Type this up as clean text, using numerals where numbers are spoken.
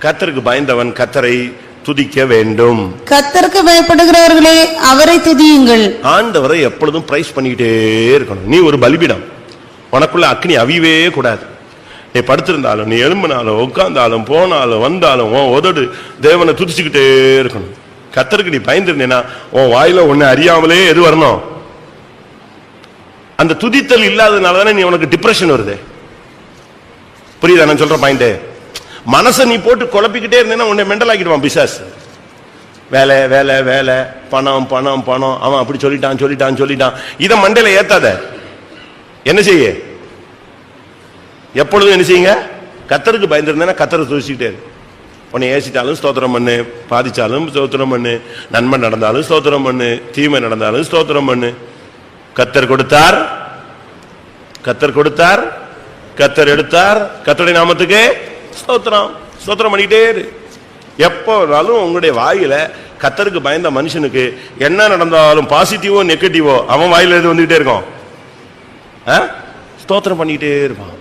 கர்த்தருக்கு பயந்தவன் கர்த்தரை துதிக்க வேண்டும். கர்த்தருக்கு பயப்படுகிறவர்களே அவரை துதியுங்கள். ஆண்டவரை எப்பொழுதும் பிரைஸ் பண்ணிக்கிட்டே இருக்கணும். நீ ஒரு பலிபீடம், உனக்குள்ள அக்னி அவியவே கூடாது. நீ படுத்திருந்தாலும், நீ எழும்பினாலும், உட்கார்ந்தாலும், போனாலும், வந்தாலும் உன் உதடு தேவனை துதிச்சுக்கிட்டே இருக்கணும். கர்த்தருக்கு நீ பயந்துருந்தேன்னா உன் வாயில ஒண்ணு அறியாமலே எது வரணும்? அந்த துதித்தல் இல்லாததுனாலதானே நீ உனக்கு டிப்ரெஷன் வருது. புரியுதா நான் சொல்ற பாயிண்ட்? மனசை நீ போட்டு குழப்பிக்கிட்டே இருந்தேன்னா உன்னை மெண்டல் ஆக்கிடுவான் பிசாஸ். வேலை வேலை வேலை, பணம் பணம் பணம், அவன் அப்படி சொல்லிட்டான். இதை மண்டையில ஏத்தாத. என்ன செய்ய? எப்பொழுதும் என்ன செய்யுங்க? கர்த்தருக்கு பயந்துருந்தேன்னா கர்த்தரை துதிச்சுக்கிட்டே இரு. உன்னை ஏசிட்டாலும் ஸ்தோத்திரம் பண்ணு, பாதிச்சாலும் ஸ்தோத்திரம் பண்ணு, நன்மை நடந்தாலும் ஸ்தோத்திரம் பண்ணு, தீமை நடந்தாலும் ஸ்தோத்திரம் பண்ணு. கர்த்தர் கொடுத்தார், கர்த்தர் கொடுத்தார், கர்த்தர் எடுத்தார், கர்த்தருடைய நாமத்துக்கு ஸ்தோத்திரம் பண்ணிட்டே இரு. எப்போனாலும் உங்களுடைய வாயில கர்த்தருக்கு பயந்த மனுஷனுக்கு என்ன நடந்தாலும் பாசிட்டிவோ நெகட்டிவோ அவன் வாயில எது வந்துகிட்டே இருக்கும்? ஸ்தோத்திரம் பண்ணிட்டே இருப்பான்.